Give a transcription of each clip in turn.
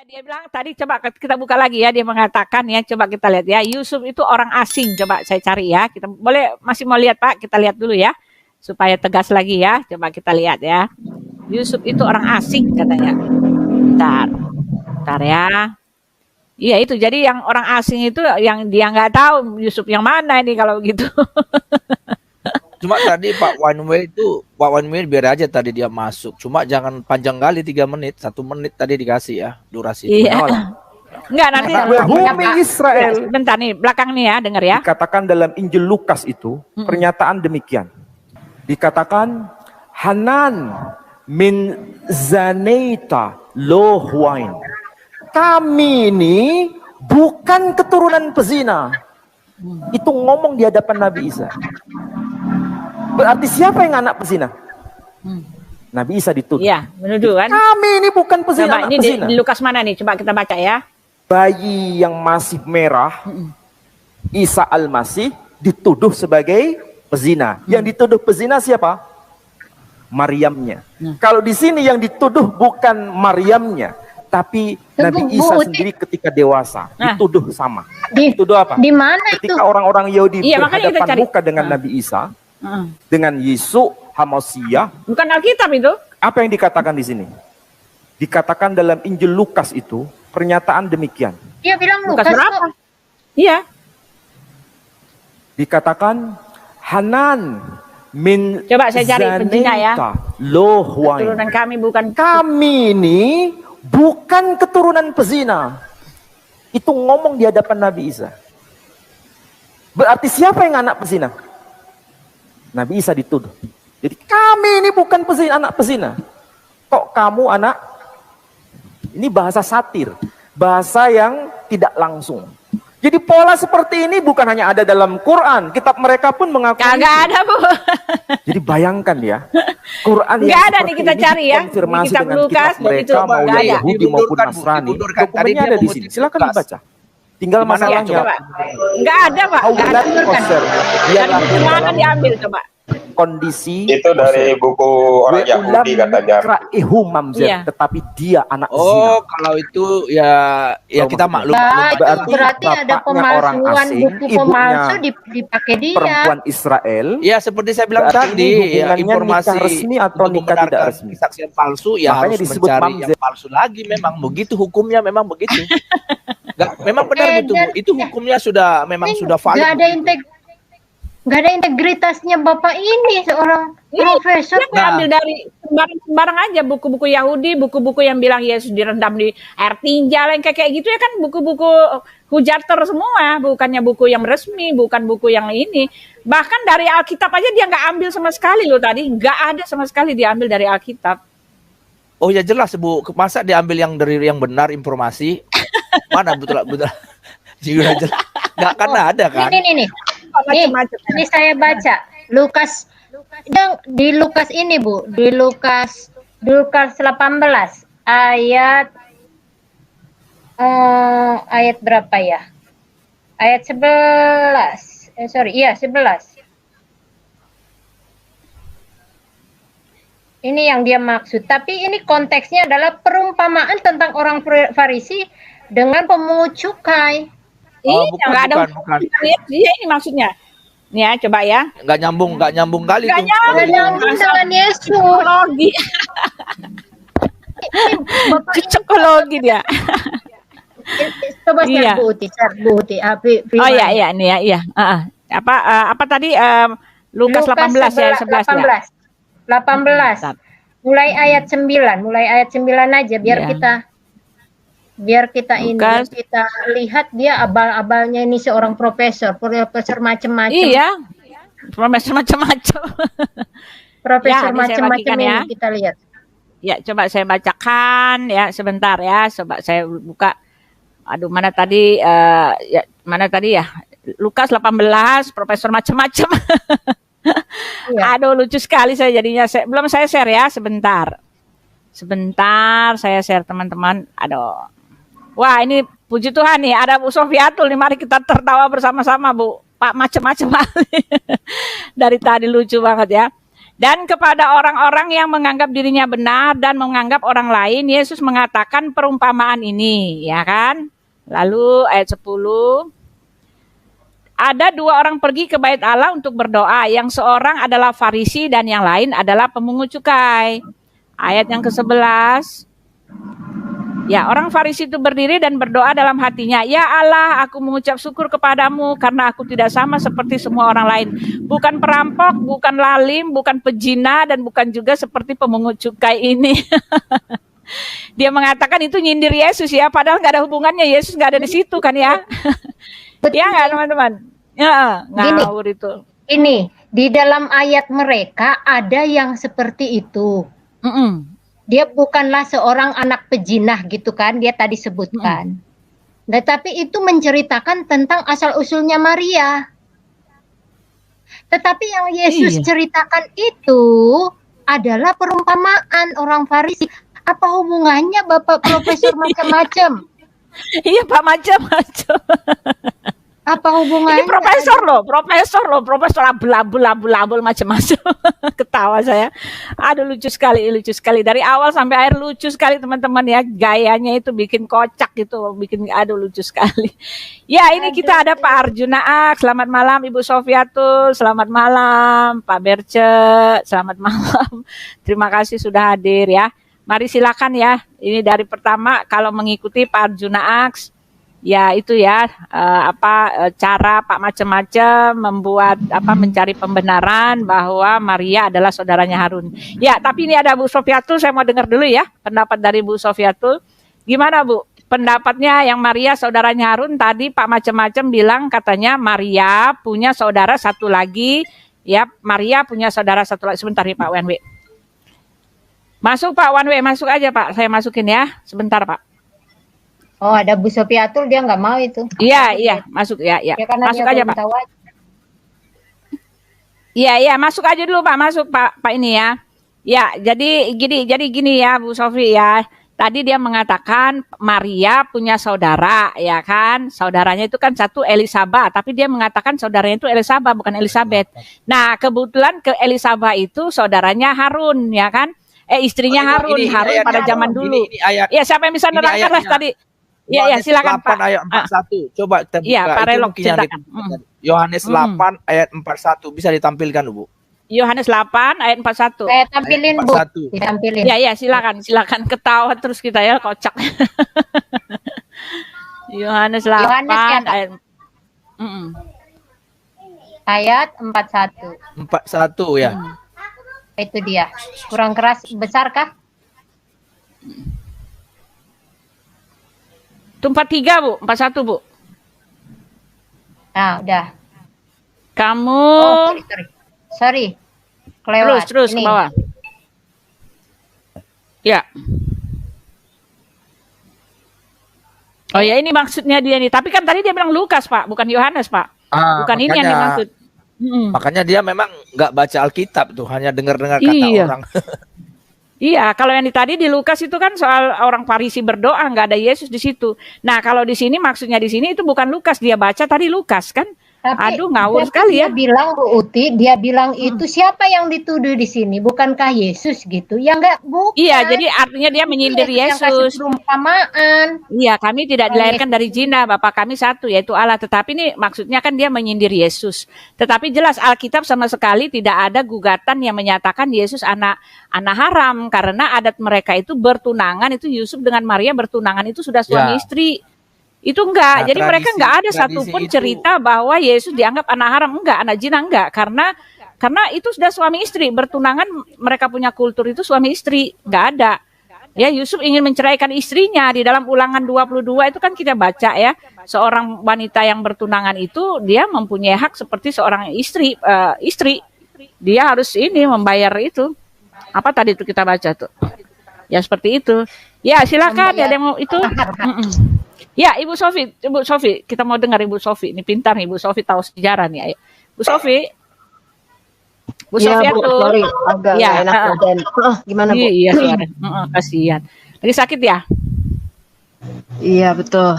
Dia bilang tadi, coba kita buka lagi ya, dia mengatakan ya, coba kita lihat ya, Yusuf itu orang asing, coba saya cari ya, kita boleh masih mau lihat Pak, kita lihat dulu ya, supaya tegas lagi ya, coba kita lihat ya, Yusuf itu orang asing katanya, bentar ya, iya itu, jadi yang orang asing itu yang dia nggak tahu Yusuf yang mana ini kalau gitu. Cuma tadi Pak Wanwe biar aja tadi dia masuk. Cuma jangan panjang kali 3 menit, 1 menit tadi dikasih ya durasi. Iya. Enggak nanti. Bumi Israel. Bentar nih, belakang nih ya, dengar ya. Dikatakan dalam Injil Lukas itu pernyataan demikian. Dikatakan Hanan min Zaneita Lohwain. Kami ini bukan keturunan pezina. Itu ngomong di hadapan Nabi Isa. Berarti siapa yang anak pezina? Nabi Isa dituduh. Iya, menuduh kan. Kami ini bukan pezina, coba, ini pezina. di Lukas mana nih? Coba kita baca ya. Bayi yang masih merah, Isa Al-Masih dituduh sebagai pezina. Yang dituduh pezina siapa? Maryamnya. Kalau di sini yang dituduh bukan Maryamnya, tapi Nabi Isa sendiri ketika dewasa dituduh sama. Dituduh apa? Di mana ketika orang-orang Yahudi berhadapan muka dengan Nabi Isa, dengan Yesus Hamasiah. Bukan Alkitab itu. Apa yang dikatakan di sini? Dikatakan dalam Injil Lukas itu pernyataan demikian. Dia bilang Lukas Lukas berapa? Iya. Dikatakan Hanan min Coba saya cari pezina ya. Lohwain. Keturunan kami bukan. Kami ini bukan keturunan pezina. Itu ngomong di hadapan Nabi Isa. Berarti siapa yang anak pezina? Nabi Isa dituduh. Jadi kami ini bukan pezina, anak pezina. Kok kamu anak? Ini bahasa satir. Bahasa yang tidak langsung. Jadi pola seperti ini bukan hanya ada dalam Quran. Kitab mereka pun mengakui. Kagak ada, Bu. Jadi bayangkan ya. Quran yang ada nih kita cari ya. Konfirmasi kitab dengan Lukas, kitab mereka itu, mau yang ada. Yahudi maupun Nasrani. Dokumennya ada di sini. Silakan dibaca. Tinggal masalahnya. Coba. Enggak ada, Pak. Enggak ada. Dari mana diambil coba? Kondisi itu dari buku orang Yahudi katanya. Iya. Tetapi dia anak zina. Oh, kalau itu ya kita maklum. Berarti ada pemalsuan buku pemalsu dipakai dia. Perempuan Israel. Ya seperti saya bilang tadi, ya, informasi nikah resmi atau nikah tidak resmi. Kesaksian palsu ya makanya harus disebut mencari yang palsu lagi. Memang begitu hukumnya, memang begitu. Memang benar betul. Itu hukumnya sudah valid. Gak ada integritasnya Bapak ini seorang profesor. Dia ambil dari sembarang aja buku-buku Yahudi, buku-buku yang bilang Yesus direndam di air tinjal yang kayak gitu ya kan, buku-buku hujater semua, bukannya buku yang resmi, bukan buku yang ini. Bahkan dari Alkitab aja dia nggak ambil sama sekali loh tadi, nggak ada sama sekali diambil dari Alkitab. Oh ya jelas Bu, masa diambil yang dari yang benar informasi? Mana betul? Juga jelas. Nggak akan ada kan? Ini. Ini saya baca Lukas di Lukas ini Bu, di Lukas 18 ayat berapa ya? Ayat 11. 11. Ini yang dia maksud, tapi ini konteksnya adalah perumpamaan tentang orang Farisi dengan pemungut cukai. Nggak ada dia ini maksudnya. Nih ya, coba ya. Nggak nyambung kali tuh. Nggak nyambung dengan Yesus. Psikologi. Psikologi dia. Coba share Bu Uti. Oh iya nih ya, iya. Apa tadi Lukas 18 ya, 11 ya. 18. Mulai ayat 9 aja biar kita lihat dia abal-abalnya ini seorang profesor macam-macam. Iya. Profesor macam-macam. Profesor macam-macam ya. Ini kita lihat. Ya, coba saya bacakan ya sebentar ya. Coba saya buka. Aduh, mana tadi ya? Lukas 18, profesor macam-macam. Ya. Aduh, lucu sekali saya jadinya. Belum saya share ya, sebentar saya share teman-teman. Aduh. Wah, ini puji Tuhan nih, ada Bu Sofiatul nih, mari kita tertawa bersama-sama Bu. Pak macam-macam dari tadi lucu banget ya. Dan kepada orang-orang yang menganggap dirinya benar dan menganggap orang lain, Yesus mengatakan perumpamaan ini, ya kan? Lalu ayat 10. Ada 2 orang pergi ke bait Allah untuk berdoa. Yang seorang adalah Farisi dan yang lain adalah pemungut cukai. Ayat yang ke-11. Ya, orang Farisi itu berdiri dan berdoa dalam hatinya, "Ya Allah, aku mengucap syukur kepadamu karena aku tidak sama seperti semua orang lain. Bukan perampok, bukan lalim, bukan pezina, dan bukan juga seperti pemungut cukai ini." Dia mengatakan itu nyindir Yesus ya, padahal nggak ada hubungannya. Yesus nggak ada di situ kan ya. Ya nggak teman-teman? Ya, ngawur itu. Ini, di dalam ayat mereka ada yang seperti itu. Dia bukanlah seorang anak pejinah gitu kan, dia tadi sebutkan. Tetapi itu menceritakan tentang asal-usulnya Maria. Tetapi yang Yesus ceritakan itu adalah perumpamaan orang Farisi. Apa hubungannya Bapak Profesor macam-macam? Iya Pak, macam-macam. Apa hubungannya? Ini profesor abul macam-macam. Ketawa saya. Aduh lucu sekali. Dari awal sampai akhir lucu sekali teman-teman ya. Gayanya itu bikin kocak gitu, aduh lucu sekali. Ya, ini kita ada Pak Arjuna Ak. Selamat malam Ibu Sofiatul. Selamat malam Pak Berce. Selamat malam. Terima kasih sudah hadir ya. Mari silakan ya. Ini dari pertama kalau mengikuti Pak Arjuna Aks. Ya itu ya cara Pak macam-macam membuat mencari pembenaran bahwa Maria adalah saudaranya Harun. Ya, tapi ini ada Bu Sofiatul, saya mau dengar dulu ya pendapat dari Bu Sofiatul. Gimana Bu? Pendapatnya yang Maria saudaranya Harun, tadi Pak macam-macam bilang katanya Maria punya saudara satu lagi. Ya, Maria punya saudara satu lagi. Sebentar ya Pak Wanwe. Masuk Pak Wanwe, masuk aja Pak. Saya masukin ya. Sebentar Pak. Oh, ada Bu Sofiatul, dia nggak mau itu. Iya, masuk ya. Ya, masuk aja Pak. Iya, masuk aja dulu Pak, masuk Pak ini ya. Ya, jadi gini ya Bu Sofi ya. Tadi dia mengatakan Maria punya saudara, ya kan? Saudaranya itu kan satu Elisabeth, tapi dia mengatakan saudaranya itu Elisabeth bukan Elizabeth. Nah, kebetulan ke Elisabeth itu saudaranya Harun, ya kan? Istrinya Harun pada zaman dulu. Iya, siapa yang bisa nerangkan lah tadi? Iya, silakan Pak. Ayat 41. Coba kita buka. Iya, Pak Relok ceritakan. Yohanes 8 ayat 41 bisa ditampilkan, Bu. Yohanes 8 ayat 41. Saya tampilin, Bu. Ditampilin. Iya, silakan ketawa terus kita ya, kocak. Yohanes 8 ayat 41. 41 ya. Itu dia. Kurang keras, besar kah? Itu 43 Bu, 41 Bu. Nah, udah. Kamu Sorry. Kelewat. Terus ke bawah. Ya. Oh ya, ini maksudnya dia nih. Tapi kan tadi dia bilang Lukas Pak, bukan Yohanes Pak. Bukan ini yang dimaksud. Makanya dia memang nggak baca Alkitab tuh, hanya dengar-dengar kata orang. Iya, kalau yang tadi di Lukas itu kan soal orang Farisi berdoa, nggak ada Yesus di situ. Nah, kalau di sini maksudnya di sini itu bukan Lukas, dia baca tadi Lukas kan? Tapi, aduh ngawur sekali ya. Dia bilang itu siapa yang dituduh di sini? Bukankah Yesus gitu? Ya enggak, bukan. Iya, jadi artinya dia menyindir Yesus. Perumpamaan. Iya, kami tidak dilahirkan dari zina, Bapa kami satu yaitu Allah. Tetapi ini maksudnya kan dia menyindir Yesus. Tetapi jelas Alkitab sama sekali tidak ada gugatan yang menyatakan Yesus anak haram karena adat mereka itu bertunangan, itu Yusuf dengan Maria bertunangan itu sudah suami istri. Itu enggak, nah, jadi mereka enggak ada satupun cerita bahwa Yesus dianggap anak haram, enggak, anak zina enggak, karena itu sudah suami istri, bertunangan mereka punya kultur itu suami istri, enggak ada. Ya, Yusuf ingin menceraikan istrinya di dalam Ulangan 22 itu kan kita baca ya, seorang wanita yang bertunangan itu dia mempunyai hak seperti seorang istri, dia harus ini membayar itu. Apa tadi itu kita baca tuh? Ya seperti itu. Ya silakan ya, ada yang mau itu. Ya, Ibu Sofi, kita mau dengar Ibu Sofi. Ini pintar nih, Ibu Sofi tahu sejarah nih. Ayo. Bu Sofi. Bu Sofi tuh. Agak enak badan. Gimana Bu? Iya, kasihan. Lagi sakit ya? Iya, betul.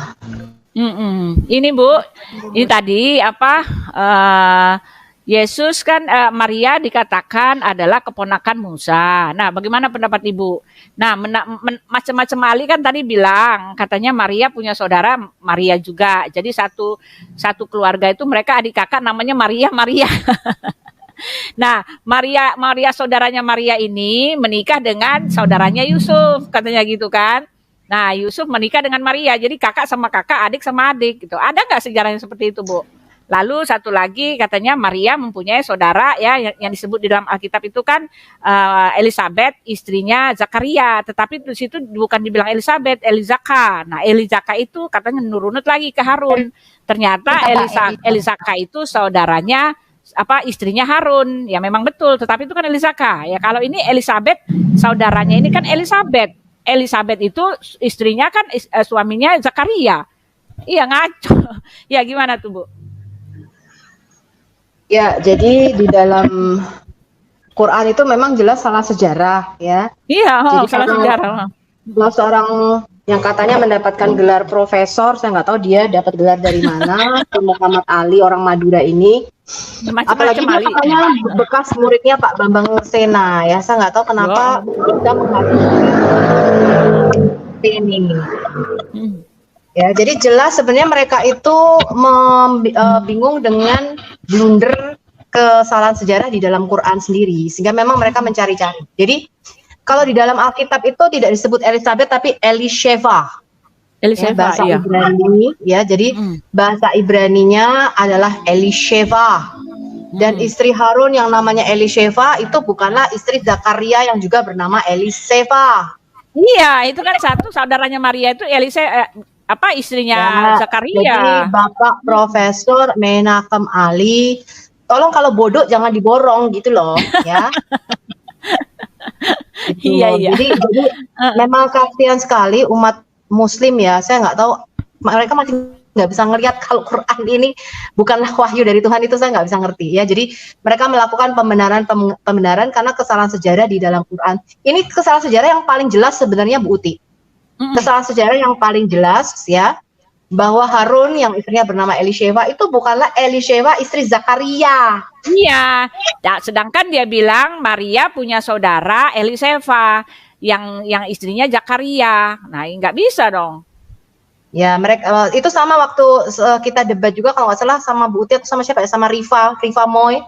Ini Bu, ini tadi Yesus kan Maria dikatakan adalah keponakan Musa. Nah, bagaimana pendapat Ibu? Nah, macam-macam ahli kan tadi bilang katanya Maria punya saudara Maria juga. Jadi satu keluarga itu mereka adik kakak namanya Maria. Nah, Maria saudaranya Maria ini menikah dengan saudaranya Yusuf, katanya gitu kan. Nah, Yusuf menikah dengan Maria. Jadi kakak sama kakak, adik sama adik gitu. Ada nggak sejarahnya seperti itu, Bu? Lalu satu lagi katanya Maria mempunyai saudara ya yang disebut di dalam Alkitab itu kan Elizabeth istrinya Zakaria, tetapi di situ bukan dibilang Elizabeth, Elizaka. Nah, Elizaka itu katanya nurunut lagi ke Harun. Ternyata Elizaka itu saudaranya istrinya Harun. Ya memang betul, tetapi itu kan Elizaka. Ya kalau ini Elizabeth saudaranya ini kan Elizabeth. Elizabeth itu istrinya kan suaminya Zakaria. Iya ngaco. Ya gimana tuh, Bu? Ya, jadi di dalam Quran itu memang jelas salah sejarah ya. Iya, jadi salah sejarah. Kalau seorang yang katanya mendapatkan gelar profesor, saya nggak tahu dia dapat gelar dari mana, Muhammad Ali orang Madura ini. Apalagi dia katanya bekas muridnya Pak Bambang Sena ya, saya nggak tahu kenapa kita menghadirkan ini. Ya, jadi jelas sebenarnya mereka itu bingung dengan blunder kesalahan sejarah di dalam Quran sendiri, sehingga memang mereka mencari-cari. Jadi kalau di dalam Alkitab itu tidak disebut Elizabeth tapi Elisheva. Ya, bahasa Ibrani ya. Jadi bahasa Ibraninya adalah Elisheva. Dan istri Harun yang namanya Elisheva itu bukanlah istri Zakaria yang juga bernama Eliseva. Iya, itu kan satu saudaranya Maria itu istrinya ya, Zakaria. Jadi Bapak Profesor Menachem Ali, tolong kalau bodoh jangan diborong gitu loh ya. Gitu. Iya. Jadi memang kasihan sekali umat Muslim ya. Saya nggak tahu mereka masih nggak bisa ngelihat kalau Quran ini bukanlah wahyu dari Tuhan, itu saya nggak bisa ngerti ya. Jadi mereka melakukan pembenaran karena kesalahan sejarah di dalam Quran. Ini kesalahan sejarah yang paling jelas sebenarnya Bu Uti. Kesalahan sejarah yang paling jelas ya, bahwa Harun yang istrinya bernama Elisheva itu bukanlah Elisheva istri Zakaria. Iya, sedangkan dia bilang Maria punya saudara Elisheva yang istrinya Zakaria. Nah, nggak bisa dong. Ya, mereka itu sama waktu kita debat juga kalau nggak salah sama Bu Uti atau sama siapa ya, sama Riva Moy.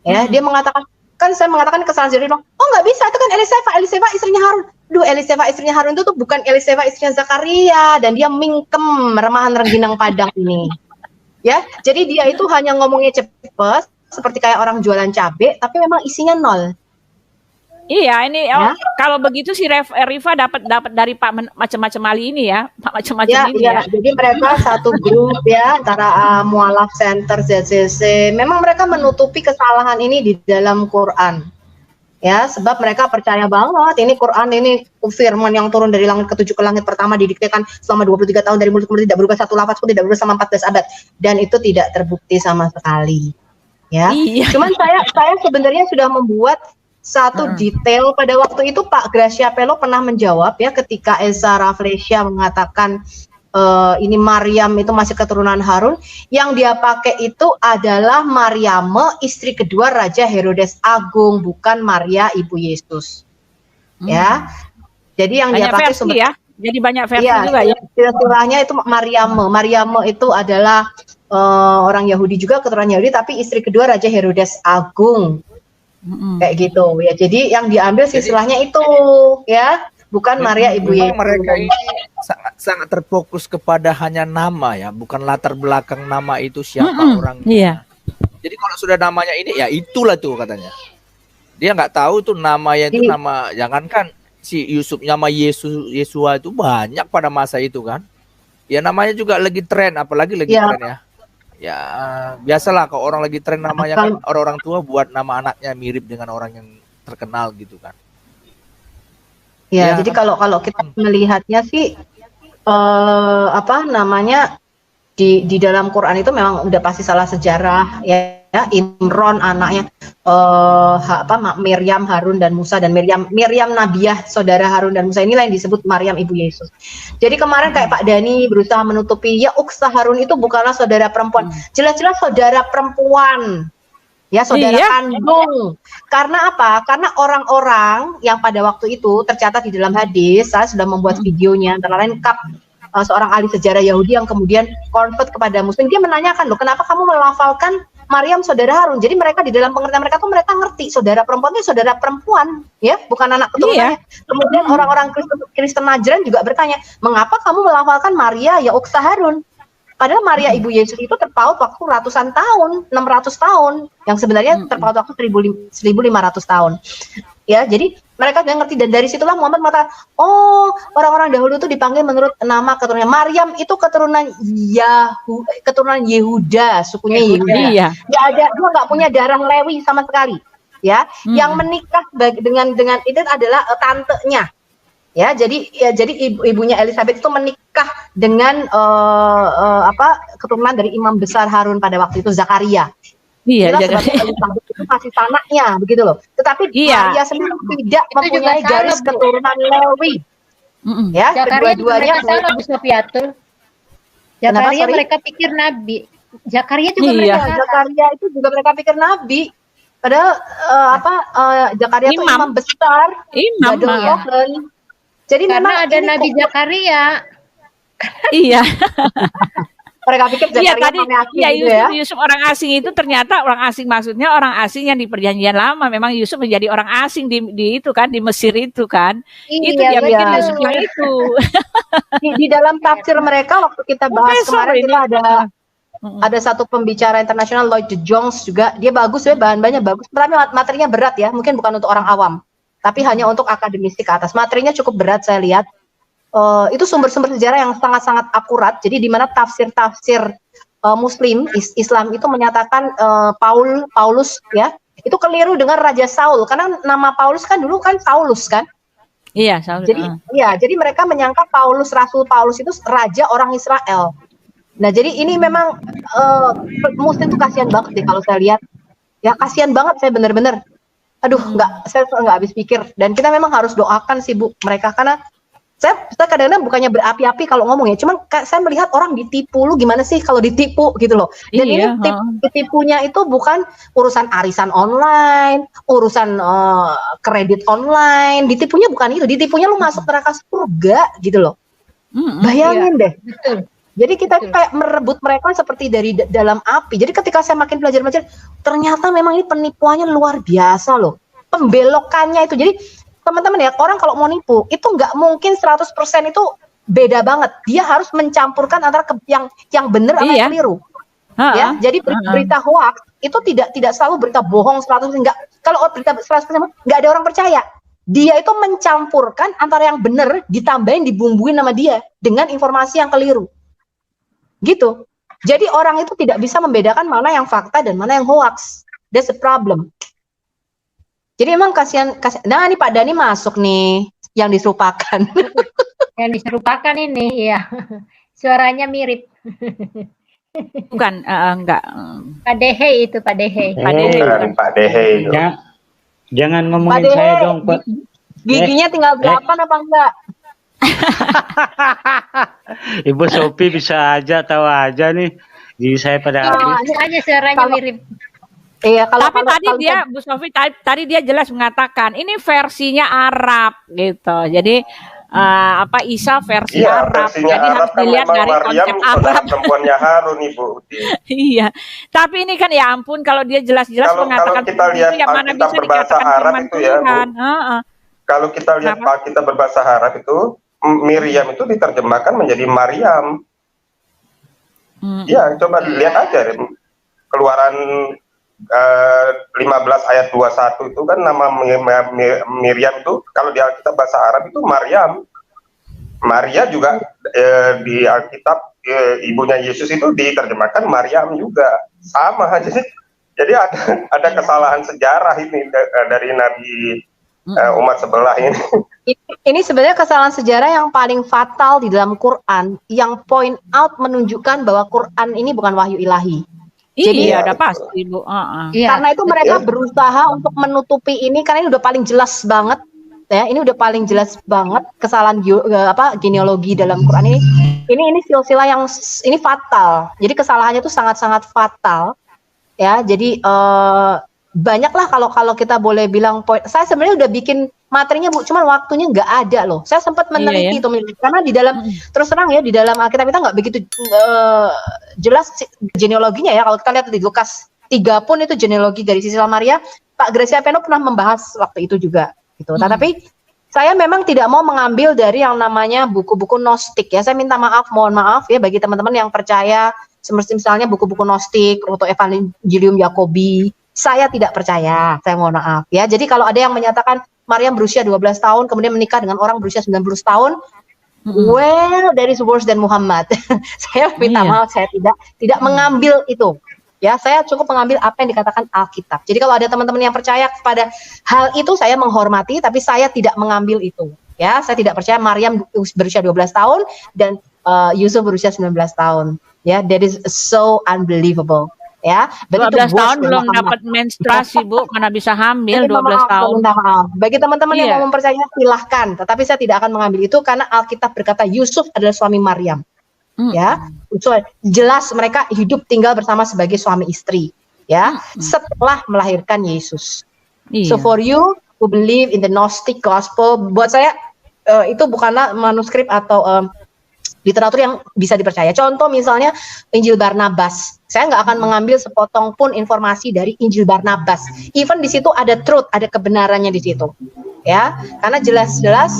Ya, dia mengatakan, kan saya mengatakan kesalahan sejarah, oh nggak bisa, itu kan Elisheva istrinya Harun. Elisheva istrinya Harun itu tuh bukan Elisheva istrinya Zakaria, dan dia mingkem remahan rengginang Padang ini. Ya, jadi dia itu hanya ngomongnya cepet seperti kayak orang jualan cabai, tapi memang isinya nol. Iya, ini ya? Kalau begitu si Riva dapat dari Pak macam-macam Ali ini ya, Pak macam-macam ini ya. Jadi mereka satu grup ya antara Mualaf Center ZCC. Memang mereka menutupi kesalahan ini di dalam Quran. Ya, sebab mereka percaya banget ini Quran ini firman yang turun dari langit ketujuh ke langit pertama didiktekan selama 23 tahun dari mulut ke mulut, tidak berubah satu lafaz pun, tidak berubah selama 14 abad, dan itu tidak terbukti sama sekali. Ya. Iya. Cuman saya sebenarnya sudah membuat satu detail pada waktu itu Pak Gracia Pelo pernah menjawab ya ketika Esa Raflesia mengatakan ini Maryam itu masih keturunan Harun, yang dia pakai itu adalah Maryame istri kedua Raja Herodes Agung, bukan Maria ibu Yesus. Ya. Jadi yang banyak dia pakai sumber ya. Jadi banyak versi juga ya. Istilahnya itu Maryame itu adalah orang Yahudi juga, keturunan Yahudi, tapi istri kedua Raja Herodes Agung. Kayak gitu ya. Jadi yang diambil istilahnya itu ya, bukan Maria ibu Yesus. Mereka ini sangat terfokus kepada hanya nama ya, bukan latar belakang nama itu siapa orangnya. Iya. Jadi kalau sudah namanya ini ya itulah tuh katanya. Dia nggak tahu tuh namanya itu nama, jangankan si Yusuf, nama Yesua itu banyak pada masa itu kan. Ya namanya juga lagi tren, apalagi lagi tren ya. Ya biasalah kalau orang lagi tren namanya kan, orang tua buat nama anaknya mirip dengan orang yang terkenal gitu kan. Ya, jadi kalau kita melihatnya sih di dalam Quran itu memang udah pasti salah sejarah ya. Imron anaknya Miriam, Harun dan Musa, dan Miriam Nabiah saudara Harun dan Musa, inilah yang disebut Maryam ibu Yesus. Jadi kemarin kayak Pak Dani berusaha menutupi ya Uksa Harun itu bukanlah saudara perempuan, jelas-jelas saudara perempuan Ya, saudara kandung. Karena apa? Karena orang-orang yang pada waktu itu tercatat di dalam hadis, saya sudah membuat videonya, antara lain seorang ahli sejarah Yahudi yang kemudian convert kepada Muslim. Dia menanyakan, loh, kenapa kamu melafalkan Maryam saudara Harun? Jadi mereka di dalam pengertian mereka tuh mereka ngerti saudara perempuan itu saudara perempuan, ya, bukan anak keturunannya. Kemudian orang-orang Kristen Najran juga bertanya, mengapa kamu melafalkan Maria ya ukhta Harun? Padahal Maria ibu Yesus itu terpaut waktu ratusan tahun, 600 tahun, yang sebenarnya terpaut waktu 1500 tahun. Ya, jadi mereka nggak ngerti, dan dari situlah Muhammad mengatakan, oh, orang-orang dahulu itu dipanggil menurut nama keturunannya. Maryam itu keturunan Yehuda, sukunya Yehuda. Iya. Dia nggak punya darah Lewi sama sekali. Ya, yang menikah dengan itu adalah tantenya. Ya, jadi ibunya Elizabeth itu menikah dengan keturunan dari imam besar Harun pada waktu itu, Zakaria. Iya, Elizabeth itu masih tanahnya, begitu loh. Tetapi Maria sendiri tidak mempunyai garis keturunan Lewi. Ya, kedua-duanya salah Bu Sofiatul. Zakaria mereka pikir nabi. Zakaria juga Zakaria itu juga mereka pikir nabi. Padahal Zakaria itu imam besar. Imam. Jadi karena ada Nabi Zakaria. Iya. Mereka pikir Zakaria Yusuf orang asing itu ternyata orang asing, maksudnya orang asing yang di perjanjian lama. Memang Yusuf menjadi orang asing di itu kan, di Mesir itu kan. Itu dia bikin Yusuf yang itu. Di dalam tafsir mereka waktu kita bahas kemarin kita ada satu pembicara internasional, Lloyd Jones juga. Dia bagus ya, bahan-bahannya bagus. Tapi materinya berat ya, mungkin bukan untuk orang awam. Tapi hanya untuk akademisi ke atas. Materinya cukup berat saya lihat. Itu sumber-sumber sejarah yang sangat-sangat akurat. Jadi di mana tafsir-tafsir Muslim Islam itu menyatakan Paulus ya itu keliru dengan Raja Saul, karena nama Paulus kan dulu kan Saulus kan. Iya, Saulus. Jadi mereka menyangka Rasul Paulus itu raja orang Israel. Nah, jadi ini memang Muslim itu kasihan banget deh kalau saya lihat. Ya kasihan banget, saya benar-benar. Aduh, saya nggak habis pikir. Dan kita memang harus doakan sih Bu mereka, karena saya kadang-kadang bukannya berapi-api kalau ngomong ya, cuman saya melihat orang ditipu, lu gimana sih kalau ditipu gitu loh. Dan ini ditipunya itu bukan urusan arisan online, urusan kredit online, ditipunya bukan itu, ditipunya lu masuk neraka surga gitu loh. Bayangin deh. Betul. Jadi kita kayak merebut mereka seperti dari dalam api. Jadi ketika saya makin belajar, ternyata memang ini penipuannya luar biasa loh. Pembelokannya itu. Jadi teman-teman ya, orang kalau mau nipu, itu nggak mungkin 100% itu beda banget. Dia harus mencampurkan antara yang benar sama yang keliru. Ya, jadi berita hoax itu tidak selalu berita bohong 100%. Kalau berita 100% nggak ada orang percaya. Dia itu mencampurkan antara yang benar, ditambahin, dibumbuin sama dia dengan informasi yang keliru. Gitu. Jadi orang itu tidak bisa membedakan mana yang fakta dan mana yang hoax. That's the problem. Jadi emang kasihan. Nah, ini Pak Dhani masuk nih, yang diserupakan. Yang diserupakan ini, ya. Suaranya mirip. Bukan, enggak. Pak Dehe itu, Pak Dehe. Pak Dehe. Jangan ngomongin saya dong, Pak. Giginya tinggal 8 apa enggak? Ibu Sophie bisa aja tahu aja nih. Jadi saya pada habis. Hanya suaranya mirip. Iya, tapi tadi Bu Sophie tadi dia jelas mengatakan ini versinya Arab gitu. Jadi Isa versi Arab. Jadi harus dilihat dari konsep Arab. Perempuannya Harun, Ibu. Iya. Tapi ini kan ya ampun, kalau dia jelas-jelas mengatakan kalau kita lihat itu, yang mana bisa berbahasa Arab itu ya, kalau kita lihat kita berbahasa Arab itu, Miriam itu diterjemahkan menjadi Maryam. Ya, coba lihat aja Keluaran 15 ayat 21 itu kan nama Miriam itu kalau di Alkitab bahasa Arab itu Maryam. Maria juga di Alkitab ibunya Yesus itu diterjemahkan Maryam juga, sama aja sih. Jadi ada kesalahan sejarah ini dari Nabi umat sebelah ini. Ini sebenarnya kesalahan sejarah yang paling fatal di dalam Quran, yang point out menunjukkan bahwa Quran ini bukan wahyu ilahi. Jadi ada pasti Bu. Karena itu mereka berusaha untuk menutupi ini, karena ini udah paling jelas banget ya. Ini udah paling jelas banget kesalahan genealogi dalam Quran ini silsilah yang ini fatal. Jadi kesalahannya itu sangat-sangat fatal. Ya, jadi banyaklah kalau kita boleh bilang poin. Saya sebenarnya udah bikin materinya Bu, cuman waktunya nggak ada loh. Saya sempat meneliti itu karena di dalam terus terang ya di dalam Alkitab kita nggak begitu jelas genealoginya ya. Kalau kita lihat di Lukas 3 pun itu genealogi dari Sisi Maria. Pak Gracia Peno pernah membahas waktu itu juga gitu. Tetapi saya memang tidak mau mengambil dari yang namanya buku-buku Gnostik ya. Saya minta maaf, mohon maaf ya bagi teman-teman yang percaya misalnya buku-buku Gnostik atau Evangelium Yakobi. Saya tidak percaya, saya mohon maaf ya. Jadi kalau ada yang menyatakan Maryam berusia 12 tahun kemudian menikah dengan orang berusia 90 tahun, well, that is worse than Muhammad. Saya minta maaf, saya tidak mengambil itu. Ya, saya cukup mengambil apa yang dikatakan Alkitab. Jadi kalau ada teman-teman yang percaya kepada hal itu, saya menghormati, tapi saya tidak mengambil itu. Ya, saya tidak percaya Maryam berusia 12 tahun dan Yusuf berusia 19 tahun. Ya, that is so unbelievable. Ya, 12 tahun belum dapat menstruasi Bu, mana bisa hamil 12 tahun. Maaf. Bagi teman-teman yang mau mempercayai silahkan, tetapi saya tidak akan mengambil itu karena Alkitab berkata Yusuf adalah suami Maryam. Ya, so, jelas mereka hidup tinggal bersama sebagai suami istri. Ya, setelah melahirkan Yesus. So for you who believe in the Gnostic Gospel, buat saya itu bukanlah manuskrip atau literatur yang bisa dipercaya. Contoh misalnya Injil Barnabas. Saya nggak akan mengambil sepotong pun informasi dari Injil Barnabas. Even di situ ada truth, ada kebenarannya di situ. Ya, karena jelas-jelas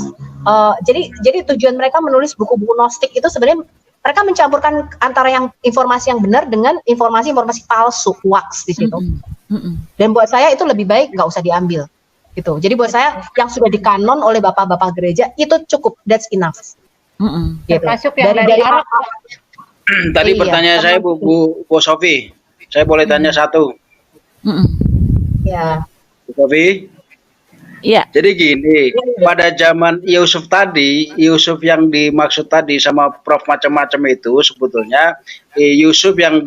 jadi tujuan mereka menulis buku-buku Gnostik itu sebenarnya mereka mencampurkan antara yang informasi yang benar dengan informasi-informasi palsu, hoax di situ. Dan buat saya itu lebih baik nggak usah diambil. Gitu. Jadi buat saya yang sudah dikanon oleh bapak-bapak gereja itu cukup, that's enough. Gitu. Termasuk yang dari Arab. Tadi pertanyaan saya Bu Sofi, saya boleh tanya satu? Ya. Bu Sofi? Iya. Jadi gini, pada zaman Yusuf tadi, Yusuf yang dimaksud tadi sama Prof macam-macam itu sebetulnya Yusuf yang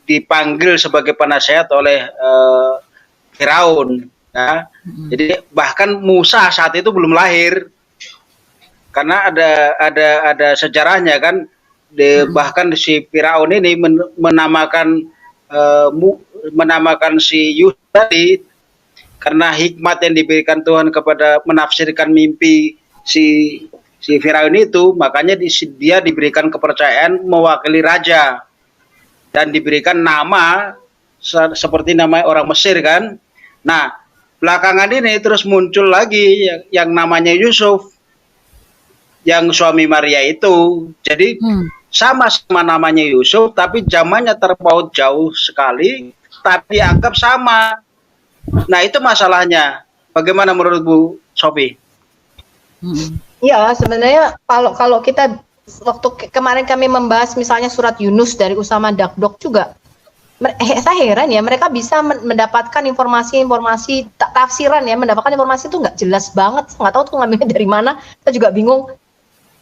dipanggil sebagai penasehat oleh Firaun. Ya. Jadi bahkan Musa saat itu belum lahir. Karena ada sejarahnya kan, bahkan si Firaun ini menamakan si Yusuf tadi karena hikmat yang diberikan Tuhan kepada menafsirkan mimpi si Firaun itu, makanya dia diberikan kepercayaan mewakili raja dan diberikan nama seperti nama orang Mesir kan. Nah, belakangan ini terus muncul lagi yang namanya Yusuf, yang suami Maria itu. Jadi sama-sama namanya Yusuf, tapi zamannya terpaut jauh sekali, tapi anggap sama. Nah itu masalahnya. Bagaimana menurut Bu Sofi? Ya sebenarnya kalau kita waktu kemarin kami membahas misalnya surat Yunus dari Usama Dakdok juga, saya heran ya mereka bisa mendapatkan informasi tafsiran ya, mendapatkan informasi itu nggak jelas banget, nggak tahu tuh ngambilnya dari mana, saya juga bingung.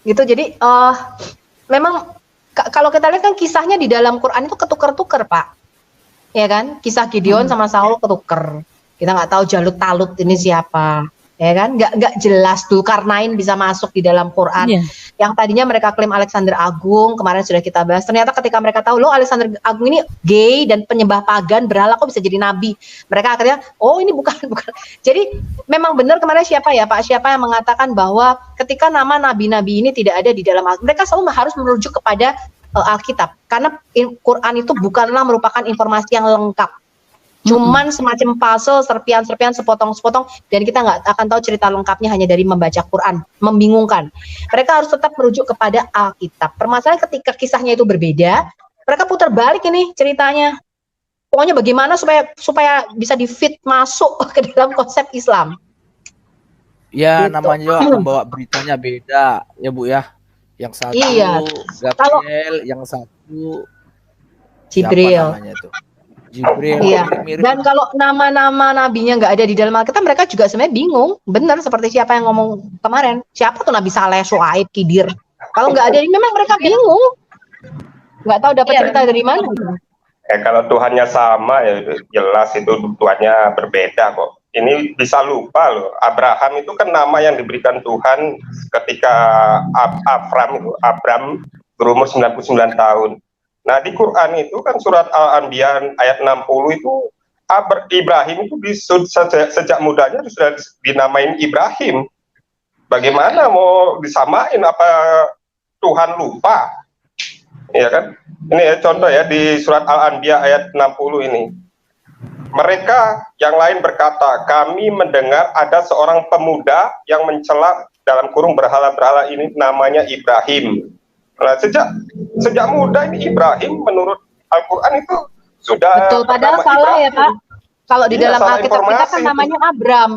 Gitu. Jadi memang kalau kita lihat kan kisahnya di dalam Quran itu ketuker-tuker Pak, ya kan? Kisah Gideon sama Saul ketuker. Kita nggak tahu Jalut Talut ini siapa, ya kan? Nggak jelas. Dzulkarnain bisa masuk di dalam Quran. Yang tadinya mereka klaim Alexander Agung, kemarin sudah kita bahas. Ternyata ketika mereka tahu loh Alexander Agung ini gay dan penyembah pagan berhala, kok bisa jadi nabi? Mereka akhirnya oh ini bukan. Jadi memang benar kemarin siapa ya Pak? Siapa yang mengatakan bahwa ketika nama nabi-nabi ini tidak ada di dalam Alkitab, mereka selalu harus merujuk kepada Alkitab karena Quran itu bukanlah merupakan informasi yang lengkap. Cuman semacam puzzle, serpian-serpian, sepotong-sepotong, dan kita nggak akan tahu cerita lengkapnya hanya dari membaca Quran. Membingungkan. Mereka harus tetap merujuk kepada Alkitab. Permasalahan ketika kisahnya itu berbeda, mereka putar balik ini ceritanya. Pokoknya bagaimana supaya bisa di-fit masuk ke dalam konsep Islam. Ya, gitu. namanya juga membawa beritanya beda, ya Bu ya. Yang satu Gabriel, yang satu Jibril. Siapa namanya itu? Jibril. Iya. Dan kalau nama-nama nabinya nggak ada di dalam Alkitab, mereka juga sebenarnya bingung. Benar seperti siapa yang ngomong kemarin. Siapa tuh Nabi Saleh, Shu'aib, Khidir. Kalau nggak ada ini, memang mereka bingung. Nggak tahu dapat cerita dari mana. Kalau Tuhannya sama ya jelas itu Tuhannya berbeda kok. Ini bisa lupa loh. Abraham itu kan nama yang diberikan Tuhan ketika Abram berumur 99 tahun. Nah, di Quran itu kan surat Al-Anbiya ayat 60 itu Ibrahim itu sejak mudanya sudah dinamain Ibrahim. Bagaimana mau disamain, apa Tuhan lupa? Ya kan? Ini ya contoh ya di surat Al-Anbiya ayat 60 ini. Mereka yang lain berkata, kami mendengar ada seorang pemuda yang mencela dalam kurung berhala-berhala ini namanya Ibrahim. Nah, sejak muda ini Ibrahim menurut Al-Quran itu sudah Betul, padahal salah Ibrahim. ya Pak. Kalau di dalam salah Alkitab kita kan informasi namanya Abram.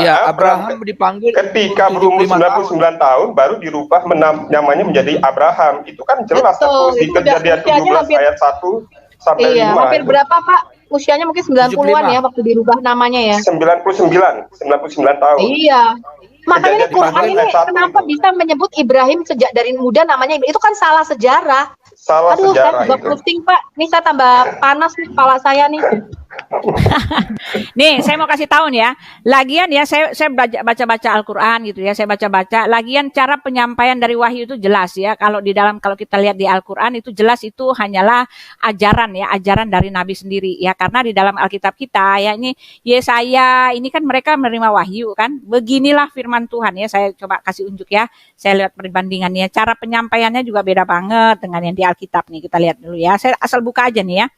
Ya, Abraham dipanggil ketika berumur 99 tahun baru dirubah namanya menjadi Abraham. Itu kan jelas Betul, di itu udah Kejadian usianya 17 hampir- ayat 1 sampai 5. Iya, hampir itu. berapa Pak? Usianya mungkin 90-an ya waktu dirubah namanya ya. 99 tahun. Iya. Makanya ini Kejadian Quran 17 ini ayat 1 kenapa itu. bisa menyebut Ibrahim sejak dari muda namanya Ibrahim? Itu kan salah sejarah. Salah Aduh, sejarah saya juga itu. pusing Pak. Ini saya tambah panas nih kepala saya nih. Nih, saya mau kasih tahu nih ya. Lagian ya, saya baca-baca Al-Quran gitu ya. Saya baca-baca. Lagian cara penyampaian dari wahyu itu jelas ya. Kalau kita lihat di Al-Quran itu jelas itu hanyalah ajaran ya, ajaran dari Nabi sendiri ya. Karena di dalam Alkitab kita ya ini Yesaya ini kan mereka menerima wahyu kan. Beginilah firman Tuhan ya. Saya coba kasih unjuk ya. Saya lihat perbandingannya. Cara penyampaiannya juga beda banget dengan yang di Alkitab nih. Kita lihat dulu ya. Saya asal buka aja nih ya.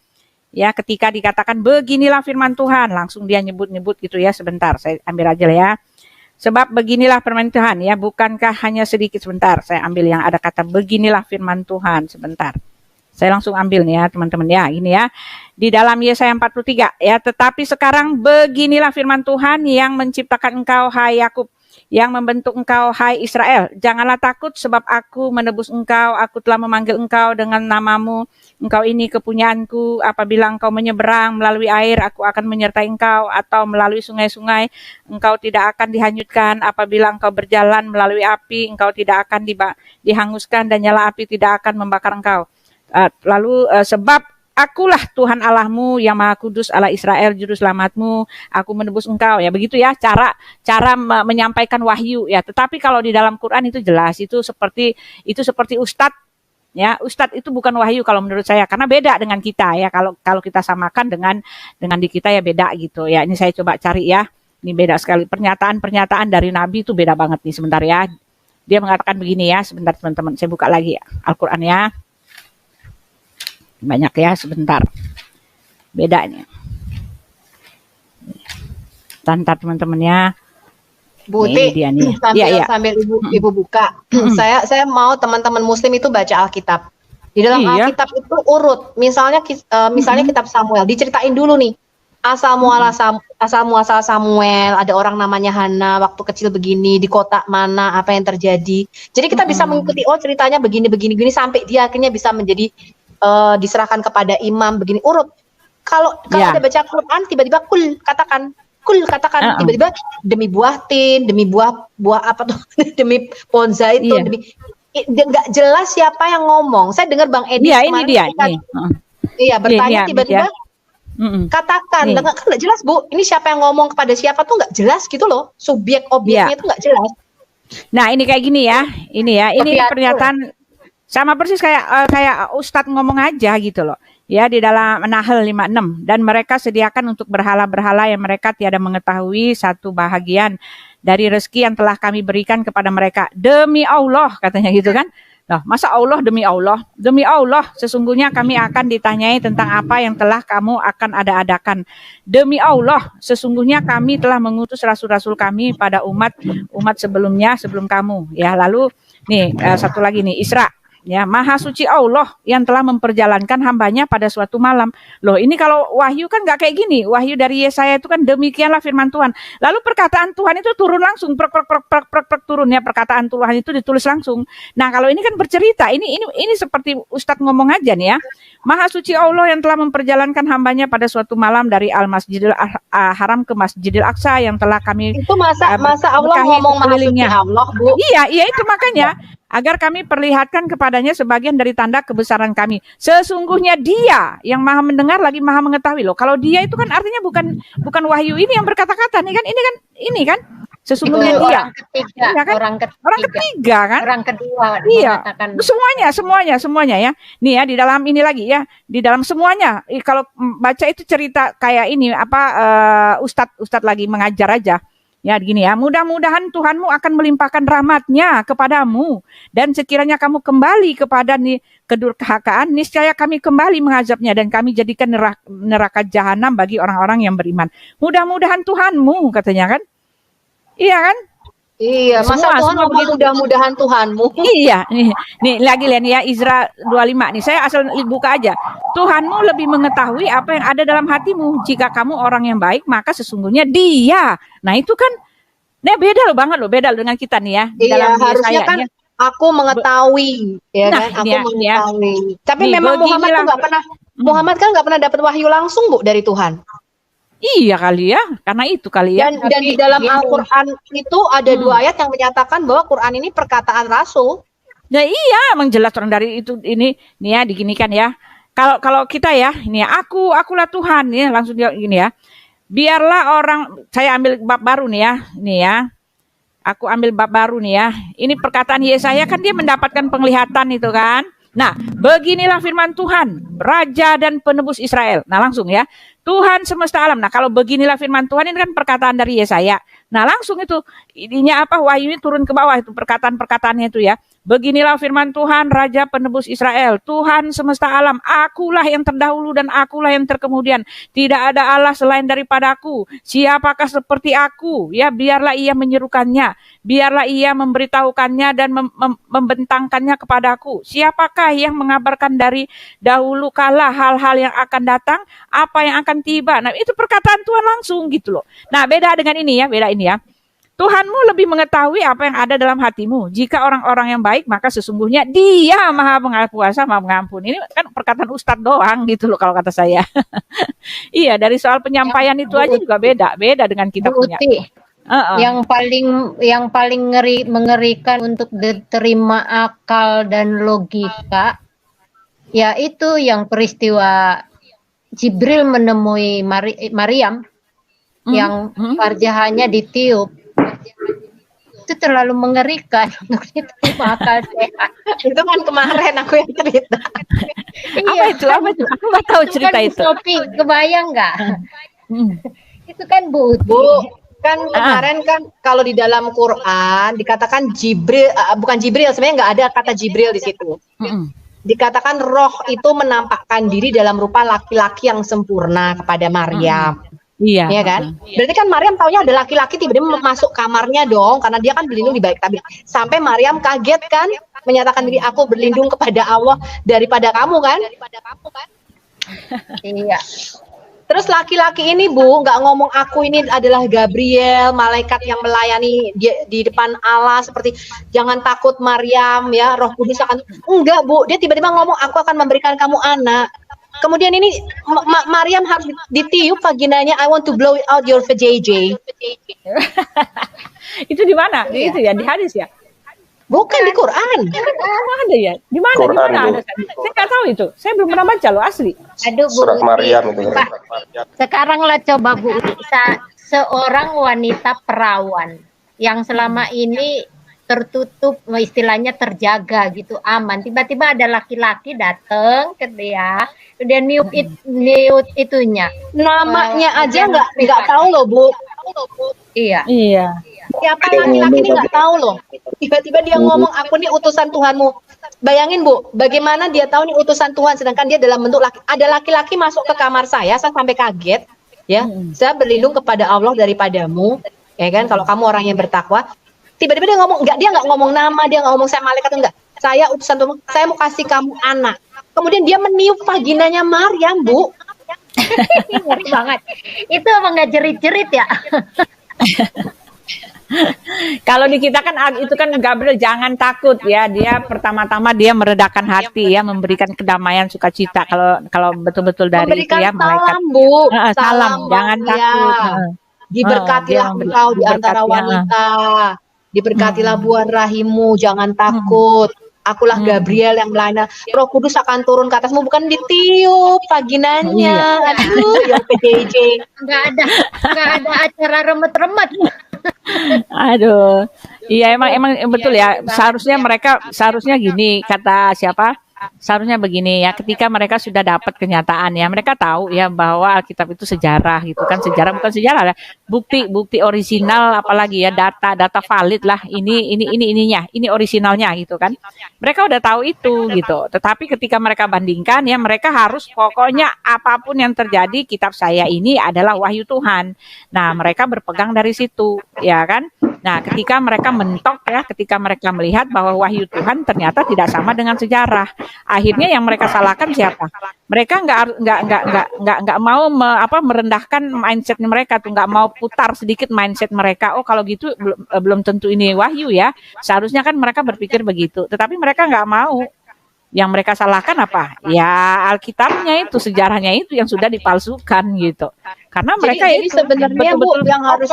Ya, ketika dikatakan beginilah firman Tuhan, langsung dia nyebut-nyebut gitu ya. Sebentar, saya ambil aja lah ya. Sebab beginilah firman Tuhan ya, bukankah hanya sedikit. Sebentar, saya ambil yang ada kata beginilah firman Tuhan. Sebentar. Saya langsung ambil nih ya teman-teman ya. Ini ya. Di dalam Yesaya 43 ya, tetapi sekarang beginilah firman Tuhan yang menciptakan engkau hai Yakub, yang membentuk engkau hai Israel. Janganlah takut sebab aku menebus engkau, aku telah memanggil engkau dengan namamu. Engkau ini kepunyaanku, apabila engkau menyeberang melalui air, aku akan menyertai engkau, atau melalui sungai-sungai, engkau tidak akan dihanyutkan. Apabila engkau berjalan melalui api, engkau tidak akan dihanguskan, dan nyala api tidak akan membakar engkau. Sebab akulah Tuhan Allahmu yang Maha Kudus, Allah Israel, juru selamatmu. Aku menebus engkau. Ya begitu ya cara menyampaikan wahyu ya. Tetapi kalau di dalam Quran itu jelas itu seperti ustadz ya. Ustadz itu bukan wahyu kalau menurut saya, karena beda dengan kita ya. Kalau kita samakan dengan di kita ya beda gitu ya. Ini saya coba cari ya. Ini beda sekali, pernyataan dari Nabi itu beda banget nih. Sebentar ya. Dia mengatakan begini ya. Sebentar teman-teman, saya buka lagi ya Al-Quran ya. Banyak ya, sebentar. Bedanya. Tantar teman-teman ya. Bu Ini dia nih. sambil ibu buka. Saya mau teman-teman Muslim itu baca Alkitab. Di dalam Alkitab itu urut. Misalnya kitab Samuel, diceritain dulu nih. Asal muasal Samuel, ada orang namanya Hana waktu kecil begini, di kota mana, apa yang terjadi. Jadi kita bisa mengikuti ceritanya begini sampai dia akhirnya bisa menjadi diserahkan kepada imam begini urut. Kalau ada baca Quran tiba-tiba katakan tiba-tiba demi buah tin, demi buah apa tuh, demi pohon zaitun, demi nggak jelas siapa yang ngomong. Saya dengar Bang Edi kemarin bertanya tiba-tiba katakan, nggak jelas Bu, ini siapa yang ngomong kepada siapa tuh nggak jelas gitu loh, subjek objeknya tuh nggak jelas. Nah ini kayak gini ya, ini pernyataan sama persis kayak Ustadz ngomong aja gitu loh. Ya di dalam Nahl 56, dan mereka sediakan untuk berhala-berhala yang mereka tiada mengetahui satu bahagian dari rezeki yang telah kami berikan kepada mereka. Demi Allah katanya gitu kan. Nah, masa Allah demi Allah? Demi Allah sesungguhnya kami akan ditanyai tentang apa yang telah kamu akan adakan. Demi Allah sesungguhnya kami telah mengutus rasul-rasul kami pada umat sebelum kamu. Ya lalu nih satu lagi nih Isra. Ya, Maha Suci Allah yang telah memperjalankan hambanya pada suatu malam. Loh, ini kalau wahyu kan nggak kayak gini. Wahyu dari Yesaya itu kan demikianlah firman Tuhan. Lalu perkataan Tuhan itu turun langsung, turun ya, perkataan Tuhan itu ditulis langsung. Nah, kalau ini kan bercerita, ini seperti Ustadz ngomong aja nih ya. Maha Suci Allah yang telah memperjalankan hambanya pada suatu malam dari Al-Masjidil Haram ke Masjidil Aqsa yang telah kami itu masa Allah ngomong Maha Suci Allah, Bu. Iya itu makanya. Agar kami perlihatkan kepadanya sebagian dari tanda kebesaran kami. Sesungguhnya dia yang maha mendengar lagi maha mengetahui loh. Kalau dia itu kan artinya bukan wahyu ini yang berkata-kata nih kan, ini kan Sesungguhnya Itu dia. orang ketiga, Iya kan? orang Orang ketiga kan? orang kedua Iya, mengatakan semuanya ya. Nih ya, di dalam ini lagi ya, di dalam semuanya. Kalau baca itu cerita kayak ini apa ustadz lagi mengajar aja. Ya gini ya, mudah-mudahan Tuhanmu akan melimpahkan rahmat-Nya kepadamu dan sekiranya kamu kembali kepada kedurhakaan, niscaya kami kembali mengazabnya dan kami jadikan neraka jahanam bagi orang-orang yang beriman. Mudah-mudahan Tuhanmu katanya kan? Iya kan? Iya, masa Tuhan semua ngomong begitu. mudah-mudahan Tuhanmu. Iya, nih lagi lihat nih ya Izra 25 nih. Saya asal buka aja. Tuhanmu lebih mengetahui apa yang ada dalam hatimu. Jika kamu orang yang baik, maka sesungguhnya Dia. Nah, itu kan beda loh banget loh, beda loh dengan kita nih ya. Di Iya, dalam harusnya Yesaya, kan ya. aku mengetahui, ya Nah, kan? Aku ini ya, mengetahui. Tapi Nih, memang Muhammad tuh beginilah. nggak pernah, Muhammad kan nggak pernah dapat wahyu langsung, Bu, dari Tuhan. Iya kali ya, karena itu kali ya. Dan di dalam Al-Quran itu ada 2 ayat yang menyatakan bahwa Quran ini perkataan Rasul. Nah iya, emang jelas orang dari itu ini nih ya diginikan ya. Kalau kita ya, ini ya, akulah Tuhan ya, langsung dia gini ya. Biarlah orang, saya ambil bab baru nih ya, ini ya. Aku ambil bab baru nih ya. Ini perkataan Yesaya kan dia mendapatkan penglihatan itu kan. Nah, beginilah firman Tuhan, Raja dan Penebus Israel. Nah, langsung ya. Tuhan semesta alam. Nah, kalau beginilah firman Tuhan ini kan perkataan dari Yesaya. Nah, langsung itu ininya apa wahyunya turun ke bawah itu perkataan-perkataannya itu ya. Beginilah firman Tuhan, Raja Penebus Israel, Tuhan semesta alam, akulah yang terdahulu dan akulah yang terkemudian. Tidak ada Allah selain daripadaku. Siapakah seperti aku? Ya, biarlah ia menyerukannya, biarlah ia memberitahukannya dan membentangkannya kepadaku. Siapakah yang mengabarkan dari dahulu kala hal-hal yang akan datang, apa yang akan tiba. Nah, itu perkataan Tuhan langsung gitu loh. Nah, beda dengan ini ya, beda ini ya. Tuhanmu lebih mengetahui apa yang ada dalam hatimu. Jika orang-orang yang baik, maka sesungguhnya Dia Maha Pengakuasa, Maha Pengampun. Ini kan perkataan Ustadz doang gitu loh kalau kata saya. Iya, dari soal penyampaian itu aja juga beda dengan kita punya. Yang paling mengerikan untuk diterima akal dan logika, yaitu yang peristiwa Jibril menemui Maryam yang farjahannya ditiup. Itu terlalu mengerikan untuk diterima akal sehat. Itu kan kemarin aku yang cerita. Apa itu? Aku nggak tahu cerita itu. Sopi, kebayang nggak? Itu kan Bu. Kan kemarin kan kalau di dalam Quran dikatakan Jibril, bukan Jibril, sebenarnya nggak ada kata Jibril di situ. Dikatakan roh itu menampakkan diri dalam rupa laki-laki yang sempurna kepada Maryam. Iya. Iya kan? Berarti kan Maryam taunya ada laki-laki tiba-tiba masuk kamarnya dong, karena dia kan berlindung di balik tabir. Sampai Maryam kaget kan, menyatakan diri aku berlindung kepada Allah daripada kamu kan? Iya. Terus laki-laki ini Bu, nggak ngomong aku ini adalah Gabriel, malaikat yang melayani di depan Allah seperti jangan takut Maryam ya, Roh Kudus akan. Enggak Bu, dia tiba-tiba ngomong aku akan memberikan kamu anak. Kemudian ini Maryam harus ditiup vaginanya, I want to blow out your vajayjay. Itu di mana? Itu ya di hadis ya? Bukan di Quran. Oh, ada ya? Di mana? Di mana ada? Saya nggak tahu itu. Saya belum pernah baca loh asli. Aduh Bu. Surat Maryam itu. Sekarang lah coba Bu, seorang wanita perawan yang selama ini tertutup, istilahnya terjaga gitu, aman. Tiba-tiba ada laki-laki datang ke dia niup itunya. Namanya aja nggak tahu loh Bu. Iya. Siapa laki-laki ini nggak tahu loh. Tiba-tiba dia ngomong aku nih utusan Tuhanmu. Bayangin Bu, bagaimana dia tahu nih utusan Tuhan, sedangkan dia dalam bentuk laki. Ada laki-laki masuk ke kamar saya sampai kaget. Ya, saya berlindung kepada Allah daripadamu. Ya kan, kalau kamu orang yang bertakwa. Tiba-tiba dia ngomong, dia nggak ngomong nama, dia nggak ngomong saya malaikat, enggak. Saya utusan Tuhan, saya mau kasih kamu anak. Kemudian dia meniup vaginanya Maryam, Bu. Ngeri banget. Itu apa nggak jerit-jerit ya? Kalau di kita kan itu kan Gabriel jangan takut ya. Dia pertama-tama dia meredakan hati ya, memberikan kedamaian sukacita. Kalau betul-betul dari memberikan itu ya malaikat. Salam, Bu. Salam, jangan takut. Diberkatilah engkau di antara wanita. Diberkatilah buah rahimmu, jangan takut. Akulah Gabriel yang melayani. Roh Kudus akan turun ke atasmu, bukan ditiup vaginanya. Aduh, ya PJJ. Nggak ada acara remet-remet. Aduh. Iya emang betul ya. Seharusnya gini kata siapa? Seharusnya begini ya, ketika mereka sudah dapat kenyataan ya, mereka tahu ya bahwa Alkitab itu sejarah gitu kan, sejarah bukan sejarah ya, bukti original apalagi ya, data valid lah, ini originalnya gitu kan. Mereka udah tahu itu gitu. Tetapi ketika mereka bandingkan ya, mereka harus pokoknya apapun yang terjadi, kitab saya ini adalah wahyu Tuhan. Nah, mereka berpegang dari situ ya kan. Nah, ketika mereka mentok ya, ketika mereka melihat bahwa wahyu Tuhan ternyata tidak sama dengan sejarah, akhirnya yang mereka salahkan siapa? Mereka nggak mau merendahkan mindset mereka tuh, nggak mau putar sedikit mindset mereka. Oh kalau gitu belum tentu ini wahyu ya. Seharusnya kan mereka berpikir begitu, tetapi mereka nggak mau. Yang mereka salahkan apa? Ya Alkitabnya itu, sejarahnya itu yang sudah dipalsukan gitu. Karena mereka jadi sebenarnya Bu yang harus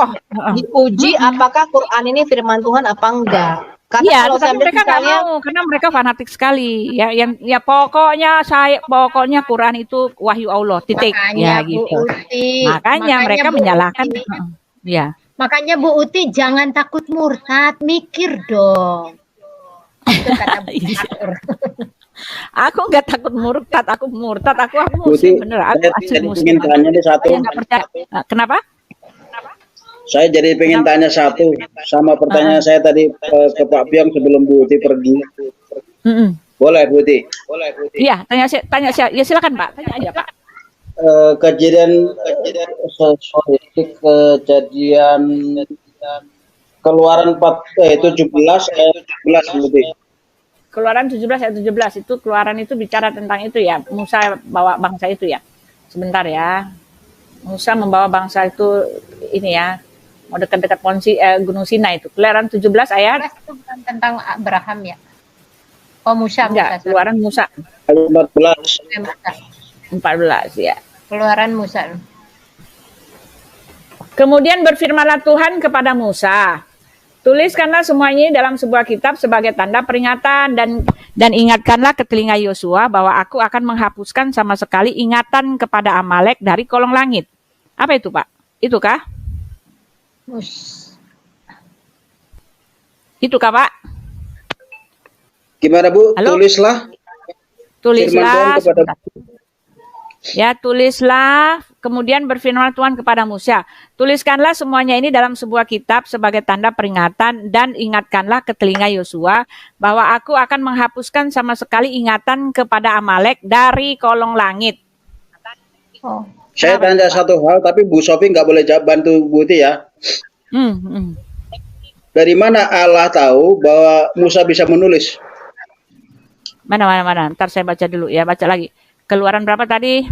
diuji apakah Quran ini firman Tuhan apa enggak. Karena iya, kalau tapi mereka nggak mau, karena mereka fanatik sekali. Ya pokoknya Quran itu wahyu Allah, titik. Makanya, Ya gitu. Bu Uti, Makanya mereka Bu menyalahkan. Uti, Ya. Makanya Bu Uti jangan takut murtad, mikir dong. Itu kata Bu Akur. Aku nggak takut murtad, aku muslim bener, aku asli muslim. Tanya nih satu. Saya nggak percaya. Kenapa? Saya jadi pengen tanya satu sama pertanyaan saya tadi ke Pak Piong sebelum Bu Uti pergi. Boleh Bu Uti? Iya, tanya saya. Ya silakan Pak, tanya aja Pak. Kejadian Keluaran 17 ayat 17 Bu Uti. Keluaran 17 ayat 17 itu, Keluaran itu bicara tentang itu ya, Musa bawa bangsa itu ya. Sebentar ya. Musa membawa bangsa itu ini ya, mau dekat-dekat Gunung Sinai itu. Keluaran 17 ayat. Itu bukan tentang Abraham ya? Oh Musa. Enggak, Keluaran Musa. 14 ya. Keluaran Musa. Kemudian berfirmanlah Tuhan kepada Musa, tuliskanlah semuanya dalam sebuah kitab sebagai tanda peringatan dan ingatkanlah ke telinga Yosua bahwa aku akan menghapuskan sama sekali ingatan kepada Amalek dari kolong langit. Apa itu Pak? Itukah? Itukah Pak? Gimana Bu? Halo? Tulislah. Ya, tulislah, kemudian berfirman Tuhan kepada Musa, tuliskanlah semuanya ini dalam sebuah kitab sebagai tanda peringatan dan ingatkanlah ke telinga Yosua bahwa aku akan menghapuskan sama sekali ingatan kepada Amalek dari kolong langit. Oh. Saya tanya satu hal, tapi Bu Sofi nggak boleh bantu Bu Uti ya. Dari mana Allah tahu bahwa Musa bisa menulis? Mana. Ntar saya baca dulu ya, baca lagi. Keluaran berapa tadi?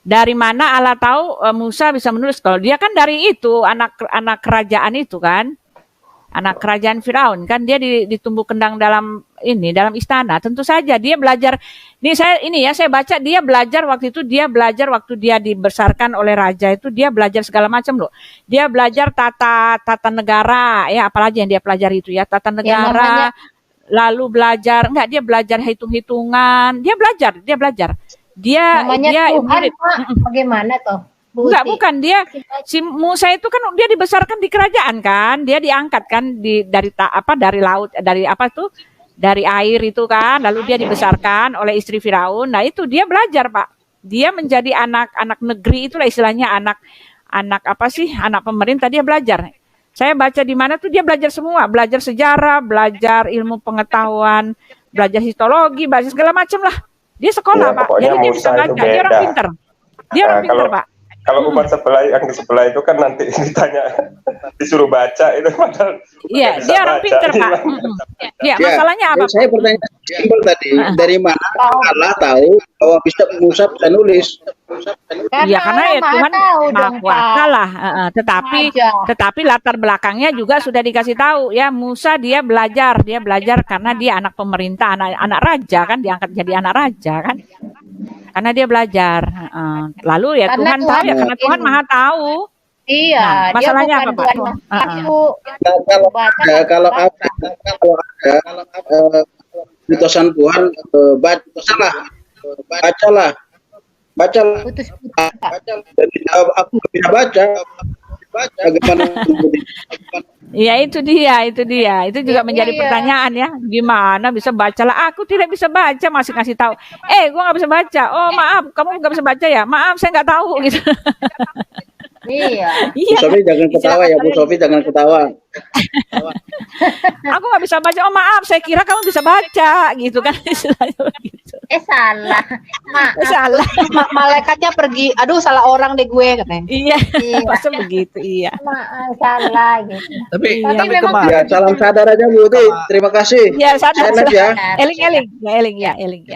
Dari mana Allah tahu Musa bisa menulis? Kalau dia kan dari itu anak kerajaan itu kan, anak kerajaan Firaun kan, dia ditumbuh kendang dalam istana. Tentu saja dia belajar. Saya baca dia belajar waktu dia dibesarkan oleh raja itu, dia belajar segala macam loh. Dia belajar tata negara ya, apalagi yang dia pelajari itu ya, tata negara. Lalu dia belajar hitung-hitungan, dia belajar. Dia Tuhan, Pak. Bagaimana toh? Enggak, bukan dia. Si Musa itu kan dia dibesarkan di kerajaan kan, dia diangkat kan dari laut, dari air itu kan, lalu dia dibesarkan oleh istri Firaun. Nah, itu dia belajar, Pak. Dia menjadi anak negeri, itulah istilahnya anak pemerintah, dia belajar. Saya baca di mana tuh dia belajar semua, belajar sejarah, belajar ilmu pengetahuan, belajar histologi, belajar segala macam lah. Dia sekolah, Pak. Jadi dia bisa baca. Dia orang pintar. Pak. Kalau umat yang di sebelah itu kan nanti ditanya, disuruh baca itu padahal. Iya, dia orang pintar, Pak. Iya, masalahnya apa? Saya bertanya simpel tadi, dari mana Allah tahu bahwa Musa bisa nulis? Karena Tuhan Maha Kuasa lah. Tetapi latar belakangnya juga sudah dikasih tahu ya. Musa dia belajar karena dia anak pemerintah, anak raja kan, diangkat jadi anak raja kan. Karena dia belajar. Lalu ya Tuhan tahu ya, karena Tuhan Maha tahu. Iya, nah, masalahnya apa Pak? Kalau ada putusan Tuhan, bacalah. Jadi aku bisa baca. Bagaimana? Iya itu dia. Itu juga menjadi pertanyaan ya. Gimana bisa baca lah? Aku tidak bisa baca, masih kasih tahu. Gua nggak bisa baca. Oh maaf, kamu nggak bisa baca ya? Maaf, saya nggak tahu gitu. Iya. Bu Sofi jangan ketawa ya, Bu Sofi jangan ketawa. Aku nggak bisa baca. Oh maaf, saya kira kamu bisa baca gitu kan istilahnya begitu. Salah. Salah. Malaikatnya pergi. Aduh, salah orang deh gue katanya. Iya. Masa begitu iya. Salah gitu. Tapi memang kemarin Ya, salam sadar aja Bu Uti. Terima kasih. Ya sadar. Selamat ya. Eling ya. Eling.